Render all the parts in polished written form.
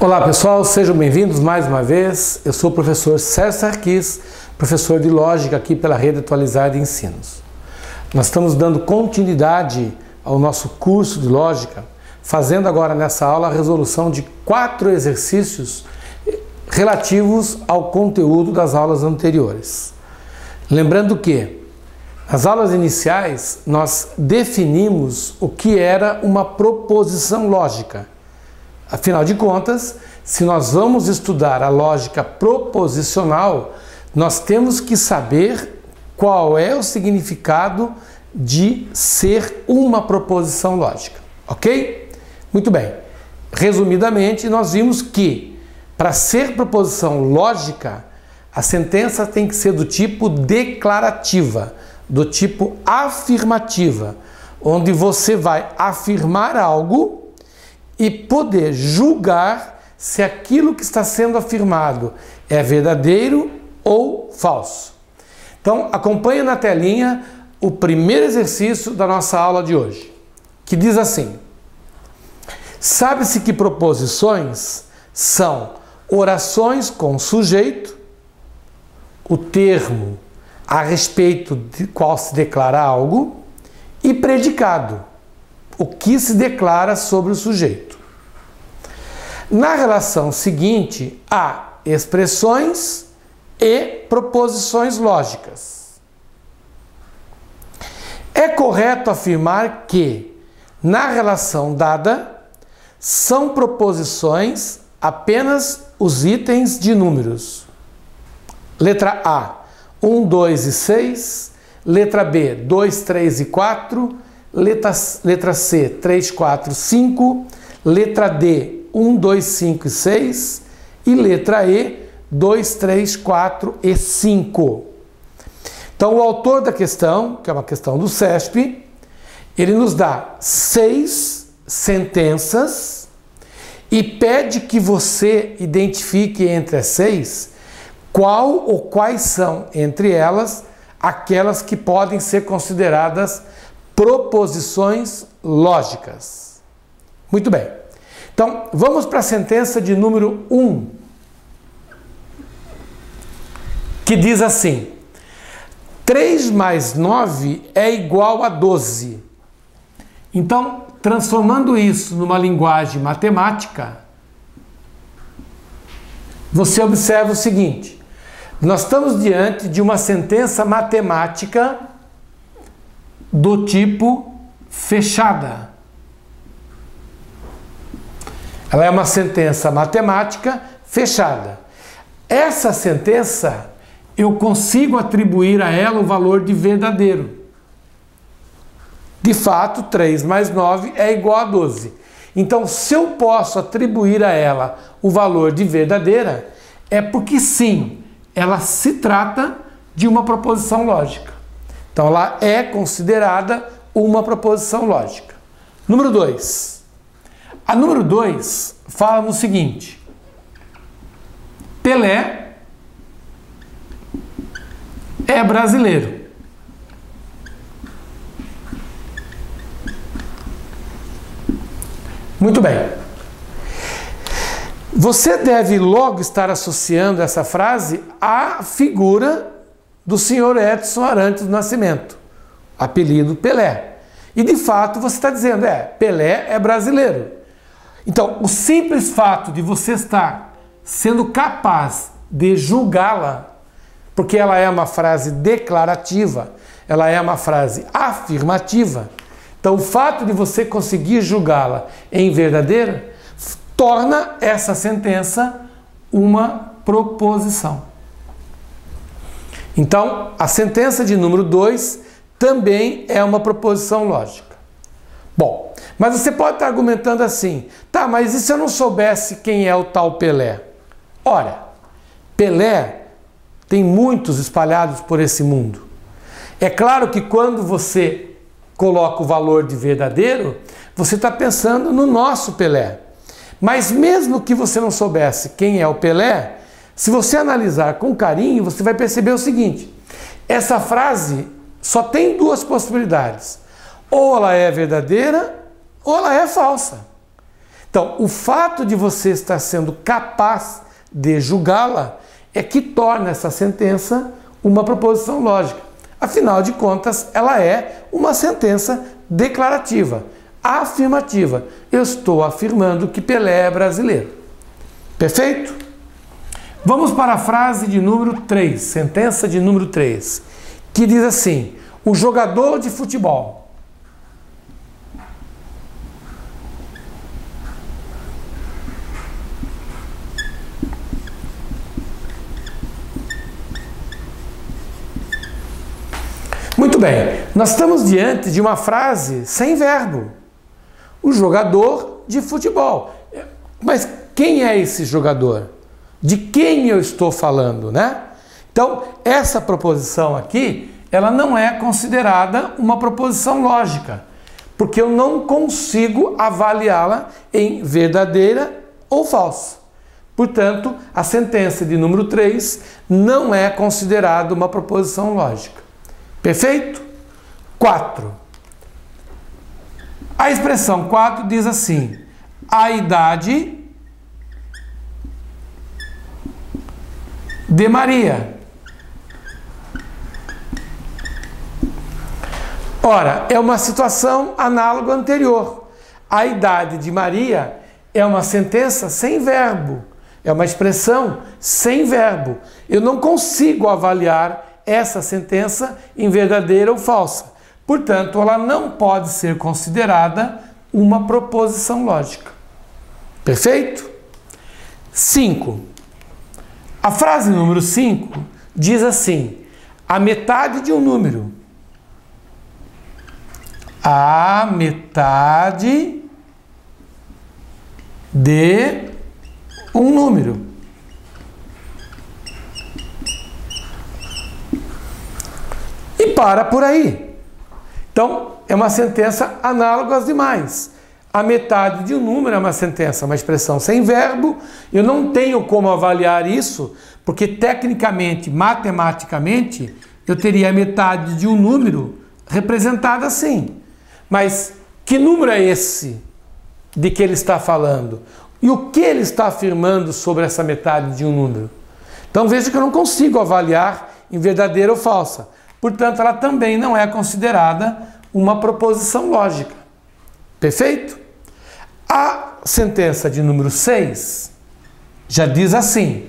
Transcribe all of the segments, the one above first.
Olá pessoal, sejam bem-vindos mais uma vez. Eu sou o professor Sérgio Sarquis, professor de Lógica aqui pela Rede Atualizada de Ensinos. Nós estamos dando continuidade ao nosso curso de Lógica, fazendo agora nessa aula a resolução de 4 exercícios relativos ao conteúdo das aulas anteriores. Lembrando que nas aulas iniciais nós definimos o que era uma proposição lógica. Afinal de contas, se nós vamos estudar a lógica proposicional, nós temos que saber qual é o significado de ser uma proposição lógica, ok? Muito bem. Resumidamente, nós vimos que para ser proposição lógica, a sentença tem que ser do tipo declarativa, do tipo afirmativa, onde você vai afirmar algo e poder julgar se aquilo que está sendo afirmado é verdadeiro ou falso. Então, acompanhe na telinha o primeiro exercício da nossa aula de hoje, que diz assim: sabe-se que proposições são orações com sujeito, o termo a respeito de qual se declara algo, e predicado, o que se declara sobre o sujeito. Na relação seguinte, há expressões e proposições lógicas. É correto afirmar que, na relação dada, são proposições apenas os itens de números. Letra A, 1, 2 e 6. Letra B, 2, 3 e 4. Letra C, 3, 4, 5. Letra D, 1, 2, 5 e 6. E letra E, 2, 3, 4 e 5. Então, o autor da questão, que é uma questão do CESP, ele nos dá 6 sentenças e pede que você identifique entre as 6 qual ou quais são, entre elas, aquelas que podem ser consideradas proposições lógicas. Muito bem. Então, vamos para a sentença de número 1, que diz assim: 3 mais 9 é igual a 12. Então, transformando isso numa linguagem matemática, você observa o seguinte: nós estamos diante de uma sentença matemática do tipo fechada. Ela é uma sentença matemática fechada. Essa sentença, eu consigo atribuir a ela o valor de verdadeiro. De fato, 3 mais 9 é igual a 12. Então, se eu posso atribuir a ela o valor de verdadeira, é porque sim, ela se trata de uma proposição lógica. Então, ela é considerada uma proposição lógica. Número 2. A número 2 fala no seguinte: Pelé é brasileiro. Muito bem. Você deve logo estar associando essa frase à figura do senhor Edson Arantes do Nascimento, apelido Pelé. E de fato você está dizendo, Pelé é brasileiro. Então, o simples fato de você estar sendo capaz de julgá-la, porque ela é uma frase declarativa, ela é uma frase afirmativa, então o fato de você conseguir julgá-la em verdadeira torna essa sentença uma proposição. Então, a sentença de número 2 também é uma proposição lógica. Bom, mas você pode estar argumentando assim: tá, mas e se eu não soubesse quem é o tal Pelé? Ora, Pelé tem muitos espalhados por esse mundo. É claro que quando você coloca o valor de verdadeiro, você está pensando no nosso Pelé. Mas mesmo que você não soubesse quem é o Pelé, se você analisar com carinho, você vai perceber o seguinte: Essa frase só tem duas possibilidades. Ou ela é verdadeira, ou ela é falsa. Então, o fato de você estar sendo capaz de julgá-la é que torna essa sentença uma proposição lógica. Afinal de contas, ela é uma sentença declarativa, afirmativa. Eu estou afirmando que Pelé é brasileiro. Perfeito? Vamos para a frase de número 3, sentença de número 3, que diz assim: o jogador de futebol Muito bem, nós estamos diante de uma frase sem verbo. O jogador de futebol. Mas quem é esse jogador? De quem eu estou falando, né? Então, essa proposição aqui, ela não é considerada uma proposição lógica, porque eu não consigo avaliá-la em verdadeira ou falsa. Portanto, a sentença de número 3 não é considerada uma proposição lógica. Perfeito? 4. A expressão 4 diz assim: a idade de Maria. Ora, é uma situação análoga à anterior. A idade de Maria é uma sentença sem verbo, é uma expressão sem verbo. Eu não consigo avaliar essa sentença em verdadeira ou falsa. Portanto, ela não pode ser considerada uma proposição lógica. Perfeito? 5. A frase número 5 diz assim: a metade de um número. A metade de um número. E para por aí. Então, é uma sentença análoga às demais. A metade de um número é uma sentença, uma expressão sem verbo. Eu não tenho como avaliar isso, porque tecnicamente, matematicamente, eu teria a metade de um número representada assim. Mas que número é esse de que ele está falando? E o que ele está afirmando sobre essa metade de um número? Então veja que eu não consigo avaliar em verdadeira ou falsa. Portanto, ela também não é considerada uma proposição lógica. Perfeito? A sentença de número 6 já diz assim,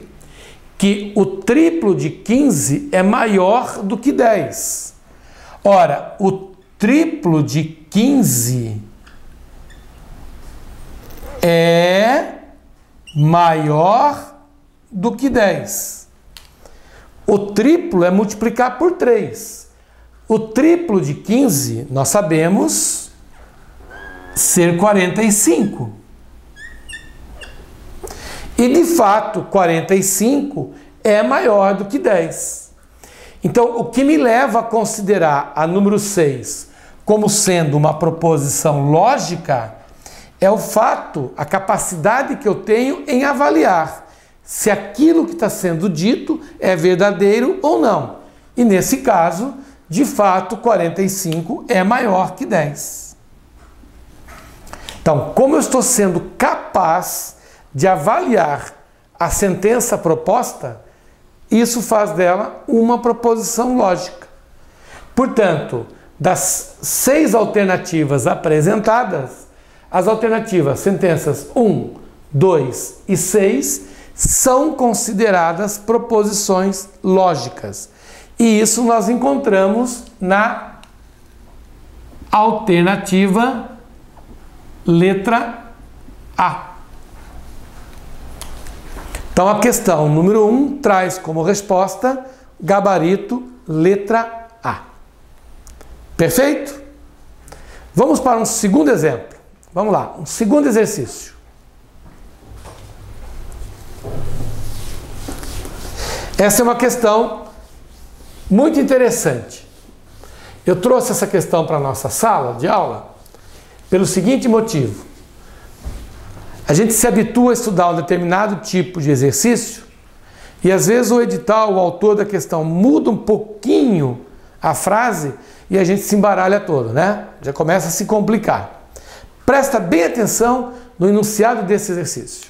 que o triplo de 15 é maior do que 10. Ora, o triplo de 15 é maior do que 10. O triplo é multiplicar por 3. O triplo de 15, nós sabemos ser 45. E, de fato, 45 é maior do que 10. Então, o que me leva a considerar a número 6 como sendo uma proposição lógica é o fato, a capacidade que eu tenho em avaliar se aquilo que está sendo dito é verdadeiro ou não. E nesse caso, de fato, 45 é maior que 10. Então, como eu estou sendo capaz de avaliar a sentença proposta, isso faz dela uma proposição lógica. Portanto, das 6 alternativas apresentadas, as alternativas sentenças 1, 2 e 6 são consideradas proposições lógicas. E isso nós encontramos na alternativa letra A. Então a questão número 1 traz como resposta gabarito letra A. Perfeito? Vamos para um segundo exemplo. Vamos lá, um segundo exercício. Essa é uma questão muito interessante. Eu trouxe essa questão para a nossa sala de aula pelo seguinte motivo. A gente se habitua a estudar um determinado tipo de exercício E às vezes o edital, o autor da questão, muda um pouquinho a frase e a gente se embaralha todo, né? Já começa a se complicar. Presta bem atenção no enunciado desse exercício.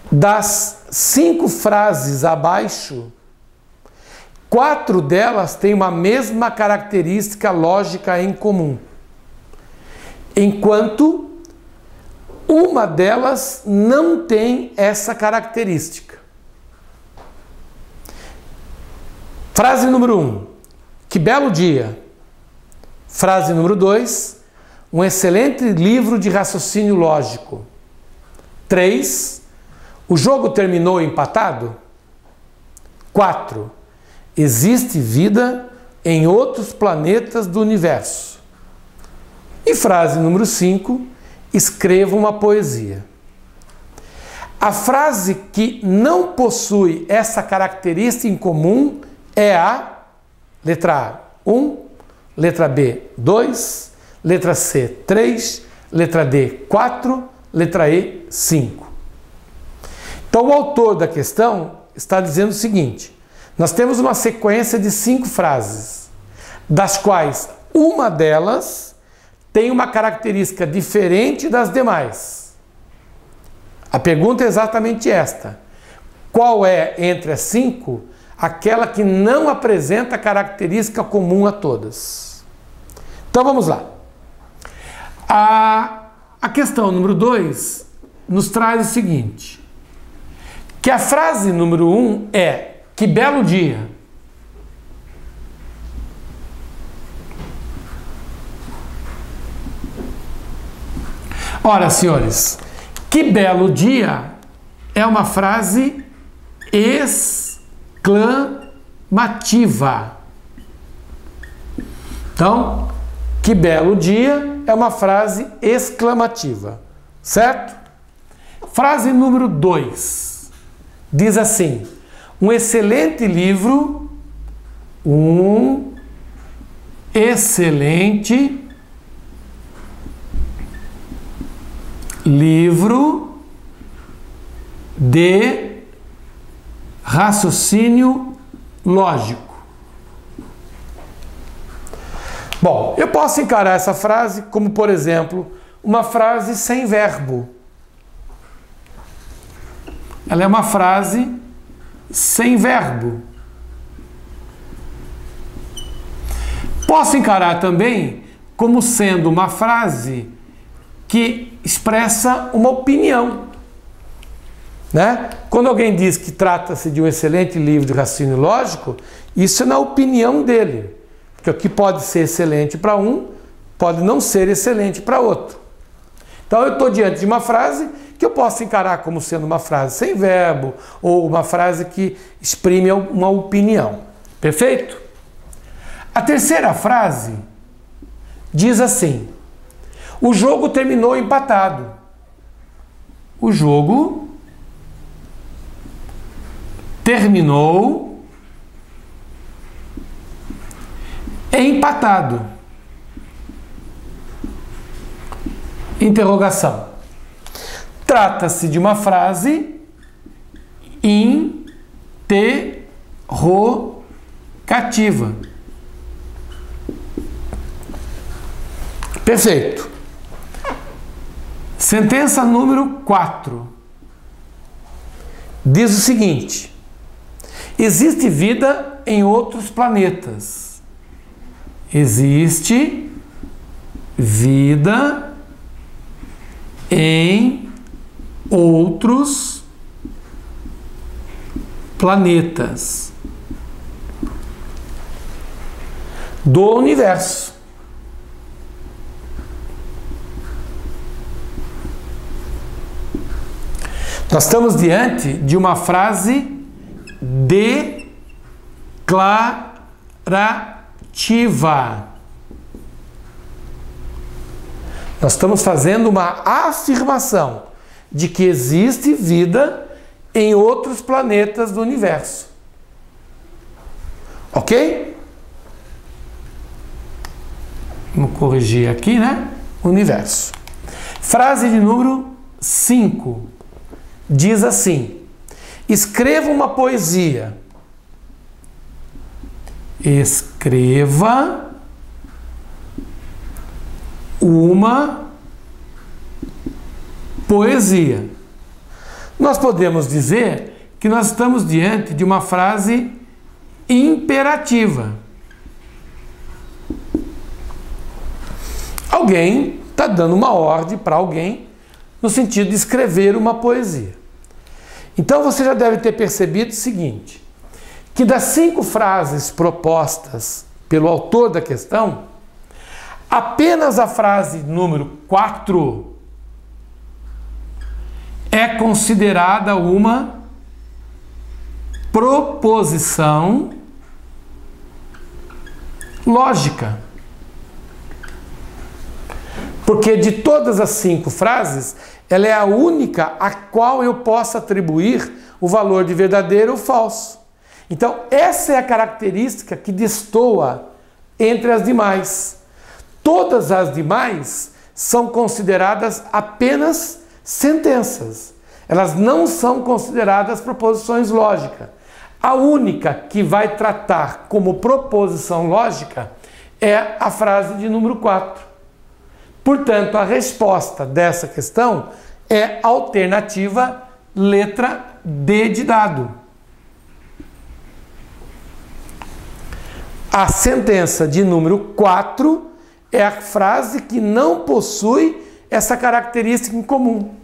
Das 5 frases abaixo, 4 delas têm uma mesma característica lógica em comum, enquanto uma delas não tem essa característica. Frase número 1, que belo dia. Frase número 2, um excelente livro de raciocínio lógico. 3, o jogo terminou empatado. 4, existe vida em outros planetas do universo. E frase número 5, escreva uma poesia. A frase que não possui essa característica em comum é a letra A, 1, letra B, 2, letra C, 3, letra D, 4, letra E, 5. Então o autor da questão está dizendo o seguinte: nós temos uma sequência de 5 frases, das quais uma delas tem uma característica diferente das demais. A pergunta é exatamente esta: qual é, entre as 5, aquela que não apresenta característica comum a todas? Então vamos lá. A questão número 2 nos traz o seguinte: que a frase número 1 é que belo dia. Ora, senhores, que belo dia é uma frase exclamativa. Então, que belo dia é uma frase exclamativa, certo? Frase número 2 diz assim: um excelente livro, um excelente livro de raciocínio lógico. Bom, eu posso encarar essa frase como, por exemplo, uma frase sem verbo. Ela é uma frase sem verbo. Posso encarar também como sendo uma frase que expressa uma opinião, né? Quando alguém diz que trata-se de um excelente livro de raciocínio lógico, isso é na opinião dele, porque o que pode ser excelente para um, pode não ser excelente para outro. Então eu estou diante de uma frase que eu posso encarar como sendo uma frase sem verbo, ou uma frase que exprime uma opinião. Perfeito? A terceira frase diz assim: o jogo terminou empatado. O jogo terminou empatado. Interrogação. Trata-se de uma frase interrogativa. Perfeito. Sentença número 4 diz o seguinte: existe vida em outros planetas. Existe vida em outros planetas do universo. Nós estamos diante de uma frase declarativa. Nós estamos fazendo uma afirmação de que existe vida em outros planetas do universo. Ok? Vamos corrigir aqui, né? Universo. Frase de número 5 diz assim: Escreva uma poesia. Escreva uma poesia. Nós podemos dizer que nós estamos diante de uma frase imperativa. Alguém está dando uma ordem para alguém no sentido de escrever uma poesia. Então você já deve ter percebido o seguinte, que das 5 frases propostas pelo autor da questão, apenas a frase número 4 é considerada uma proposição lógica. Porque de todas as 5 frases, ela é a única a qual eu posso atribuir o valor de verdadeiro ou falso. Então, essa é a característica que destoa entre as demais. Todas as demais são consideradas apenas sentenças. Elas não são consideradas proposições lógicas. A única que vai tratar como proposição lógica é a frase de número 4. Portanto, a resposta dessa questão é a alternativa letra D de dado. A sentença de número 4 é a frase que não possui essa característica em comum.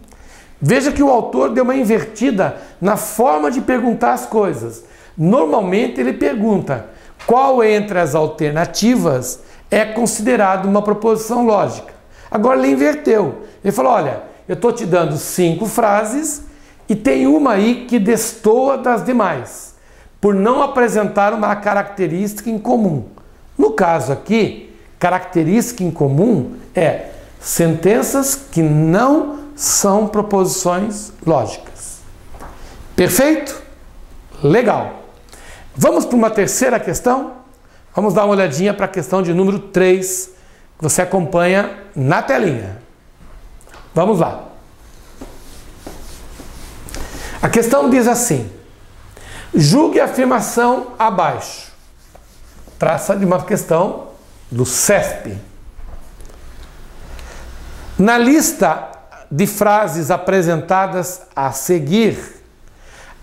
Veja que o autor deu uma invertida na forma de perguntar as coisas. Normalmente ele pergunta qual entre as alternativas é considerado uma proposição lógica. Agora ele inverteu. Ele falou, olha, eu estou te dando 5 frases e tem uma aí que destoa das demais, por não apresentar uma característica em comum. No caso aqui, característica em comum é sentenças que não são proposições lógicas. Perfeito? Legal. Vamos para uma terceira questão? Vamos dar uma olhadinha para a questão de número 3, que você acompanha na telinha. Vamos lá. A questão diz assim: julgue a afirmação abaixo. Trata de uma questão do CESP. Na lista de frases apresentadas a seguir,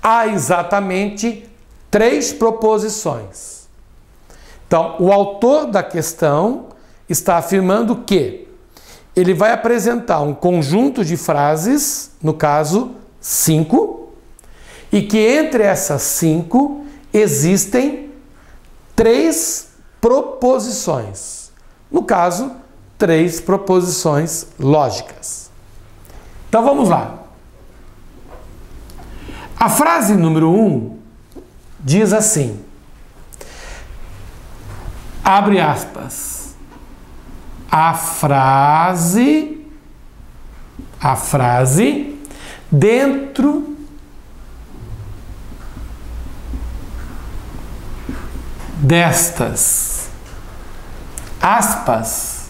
há exatamente 3 proposições. Então, o autor da questão está afirmando que ele vai apresentar um conjunto de frases, no caso 5, e que entre essas 5 existem 3 proposições. No caso, 3 proposições lógicas. Então vamos lá. A frase número 1 diz assim, abre aspas, a frase dentro destas aspas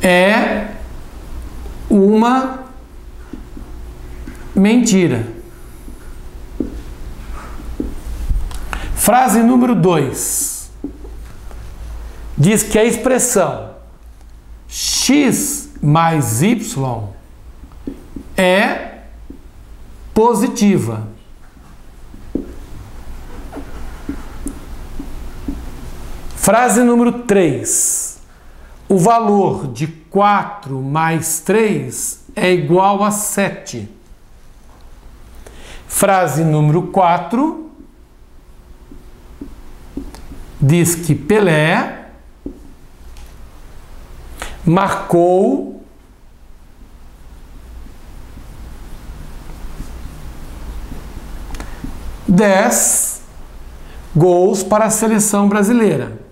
é uma mentira. Frase número 2 diz que a expressão x mais y é positiva. Frase número 3. O valor de 4 mais 3 é igual a 7. Frase número 4 diz que Pelé marcou 10 gols para a seleção brasileira.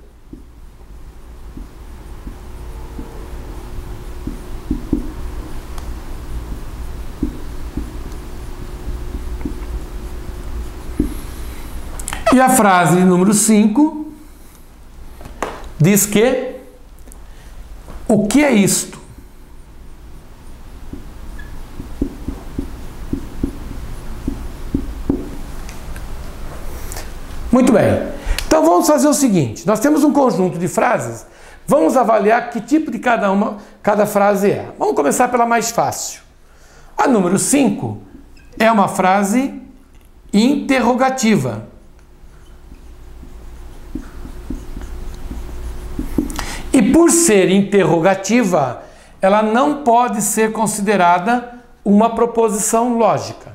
E a frase número 5 diz que o que é isto? Muito bem. Então vamos fazer o seguinte, nós temos um conjunto de frases, vamos avaliar que tipo de cada frase é. Vamos começar pela mais fácil. A número 5 é uma frase interrogativa. E por ser interrogativa, ela não pode ser considerada uma proposição lógica.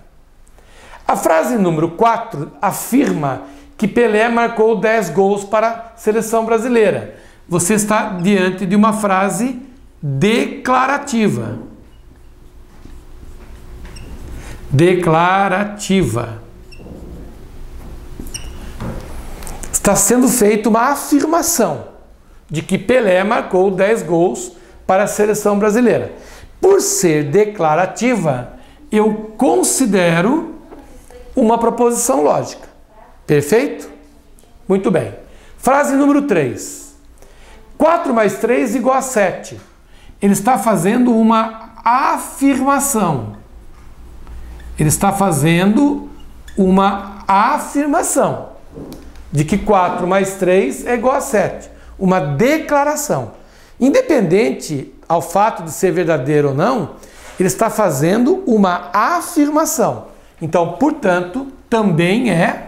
A frase número 4 afirma que Pelé marcou 10 gols para a seleção brasileira. Você está diante de uma frase declarativa. Declarativa. Está sendo feita uma afirmação de que Pelé marcou 10 gols para a seleção brasileira. Por ser declarativa, eu considero uma proposição lógica. Perfeito? Muito bem. Frase número 3. 4 mais 3 igual a 7. Ele está fazendo uma afirmação. Ele está fazendo uma afirmação de que 4 mais 3 é igual a 7. Uma declaração. Independente ao fato de ser verdadeiro ou não, ele está fazendo uma afirmação. Então, portanto, também é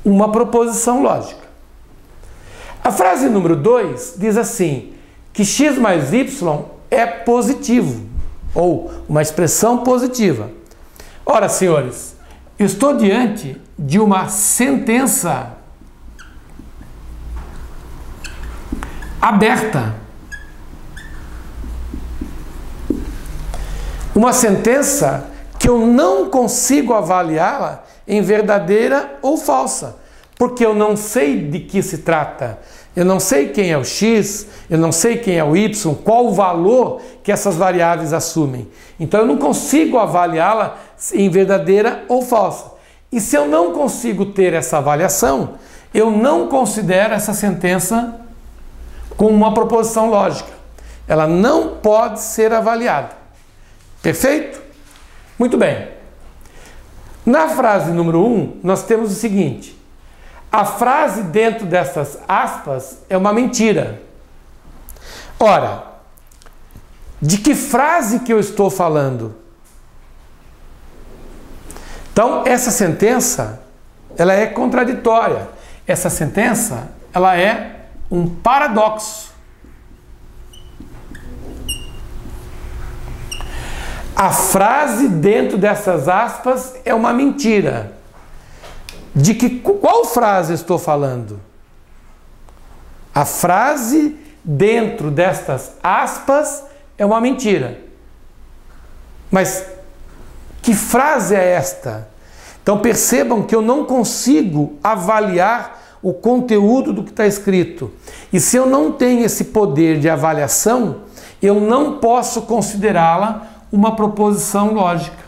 uma proposição lógica. A frase número 2 diz assim, que x mais y é positivo, ou uma expressão positiva. Ora, senhores, eu estou diante de uma sentença aberta. Uma sentença que eu não consigo avaliá-la em verdadeira ou falsa, porque eu não sei de que se trata. Eu não sei quem é o x, eu não sei quem é o y, qual o valor que essas variáveis assumem. Então eu não consigo avaliá-la em verdadeira ou falsa. E se eu não consigo ter essa avaliação, eu não considero essa sentença como uma proposição lógica. Ela não pode ser avaliada. Perfeito? Muito bem. Na frase número 1, nós temos o seguinte. A frase dentro dessas aspas é uma mentira. Ora, de que frase que eu estou falando? Então, essa sentença, ela é contraditória. Essa sentença, ela é um paradoxo. A frase dentro dessas aspas é uma mentira. De qual frase eu estou falando? A frase dentro destas aspas é uma mentira. Mas que frase é esta? Então percebam que eu não consigo avaliar o conteúdo do que está escrito. E se eu não tenho esse poder de avaliação, eu não posso considerá-la uma proposição lógica.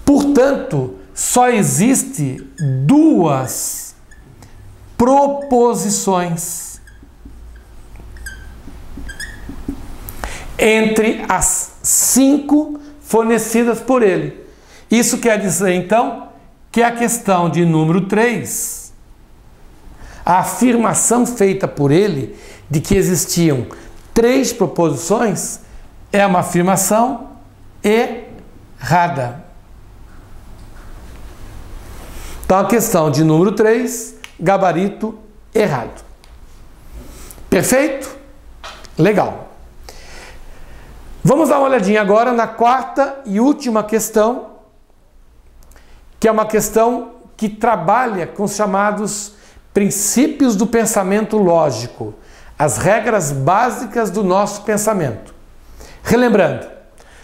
Portanto, só existe duas proposições entre as 5 fornecidas por ele. Isso quer dizer, então, que a questão de número 3, a afirmação feita por ele de que existiam 3 proposições, é uma afirmação errada. Então, a questão de número 3, gabarito errado. Perfeito? Legal. Vamos dar uma olhadinha agora na 4ª e última questão, que é uma questão que trabalha com os chamados princípios do pensamento lógico, as regras básicas do nosso pensamento. Relembrando,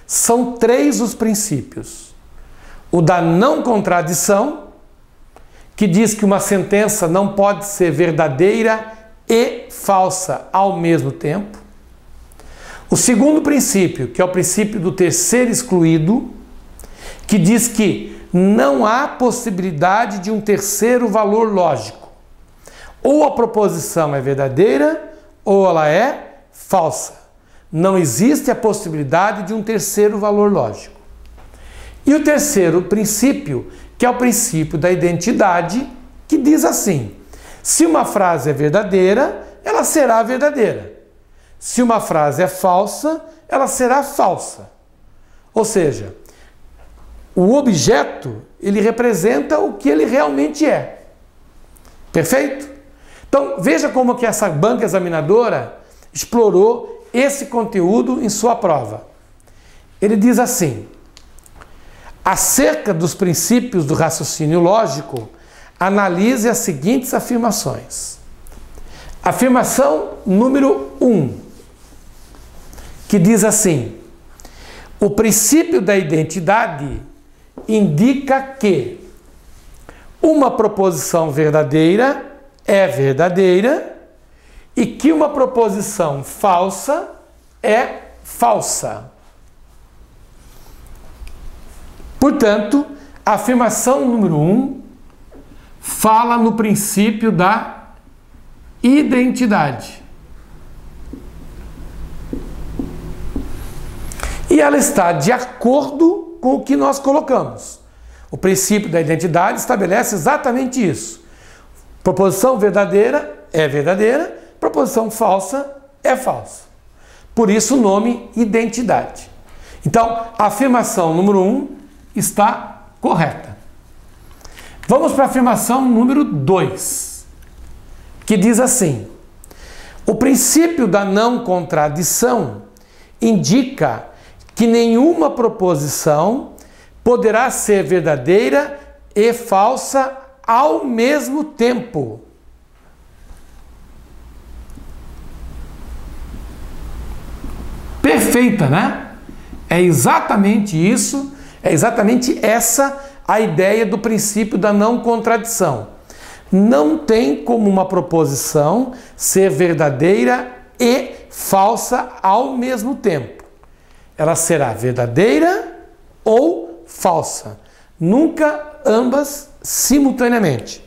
são 3 os princípios. O da não contradição, que diz que uma sentença não pode ser verdadeira e falsa ao mesmo tempo. O segundo princípio, que é o princípio do terceiro excluído, que diz que não há possibilidade de um terceiro valor lógico. Ou a proposição é verdadeira ou ela é falsa. Não existe a possibilidade de um terceiro valor lógico. E o terceiro princípio, que é o princípio da identidade, que diz assim: se uma frase é verdadeira, ela será verdadeira. Se uma frase é falsa, ela será falsa. Ou seja, o objeto, ele representa o que ele realmente é. Perfeito? Então, veja como que essa banca examinadora explorou esse conteúdo em sua prova. Ele diz assim: acerca dos princípios do raciocínio lógico, analise as seguintes afirmações. Afirmação número 1, que diz assim: o princípio da identidade indica que uma proposição verdadeira é verdadeira e que uma proposição falsa é falsa. Portanto, a afirmação número 1 fala no princípio da identidade. E ela está de acordo com o que nós colocamos. O princípio da identidade estabelece exatamente isso. Proposição verdadeira é verdadeira, proposição falsa é falsa. Por isso o nome identidade. Então, a afirmação número 1 está correta. Vamos para a afirmação número 2, que diz assim: o princípio da não contradição indica que nenhuma proposição poderá ser verdadeira e falsa ao mesmo tempo. Perfeita, né? É exatamente isso, é exatamente essa a ideia do princípio da não contradição. Não tem como uma proposição ser verdadeira e falsa ao mesmo tempo. Ela será verdadeira ou falsa, nunca ambas simultaneamente.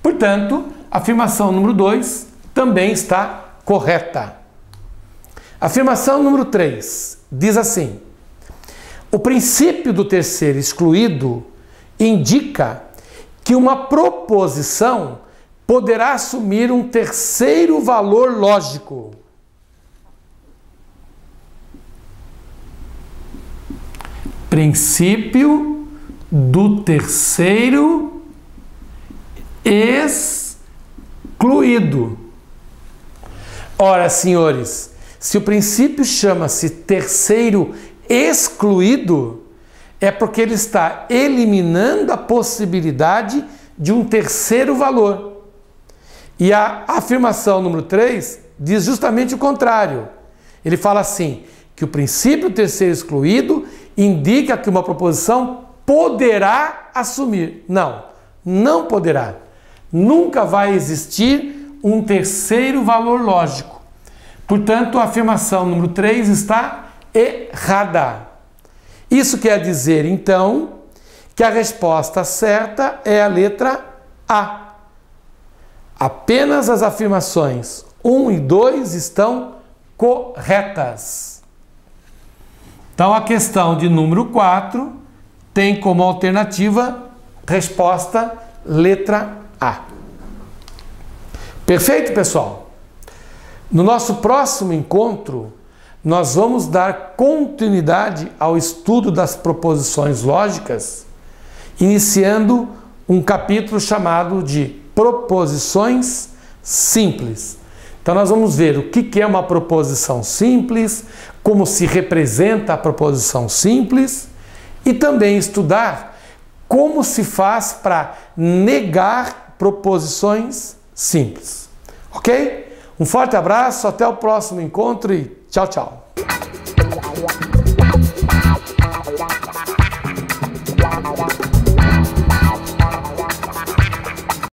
Portanto, a afirmação número 2 também está correta. Afirmação número 3 diz assim: o princípio do terceiro excluído indica que uma proposição poderá assumir um terceiro valor lógico. Princípio do terceiro excluído. Ora, senhores, se o princípio chama-se terceiro excluído, é porque ele está eliminando a possibilidade de um terceiro valor. E a afirmação número 3 diz justamente o contrário. Ele fala assim, que o princípio terceiro excluído indica que uma proposição poderá assumir. Não, não poderá. Nunca vai existir um terceiro valor lógico. Portanto, a afirmação número 3 está errada. Isso quer dizer, então, que a resposta certa é a letra A. Apenas as afirmações 1 e 2 estão corretas. Então, a questão de número 4 tem como alternativa resposta letra A. Perfeito, pessoal? No nosso próximo encontro, nós vamos dar continuidade ao estudo das proposições lógicas, iniciando um capítulo chamado de proposições simples. Então nós vamos ver o que é uma proposição simples, como se representa a proposição simples e também estudar como se faz para negar proposições simples. Ok? Um forte abraço, até o próximo encontro e tchau, tchau!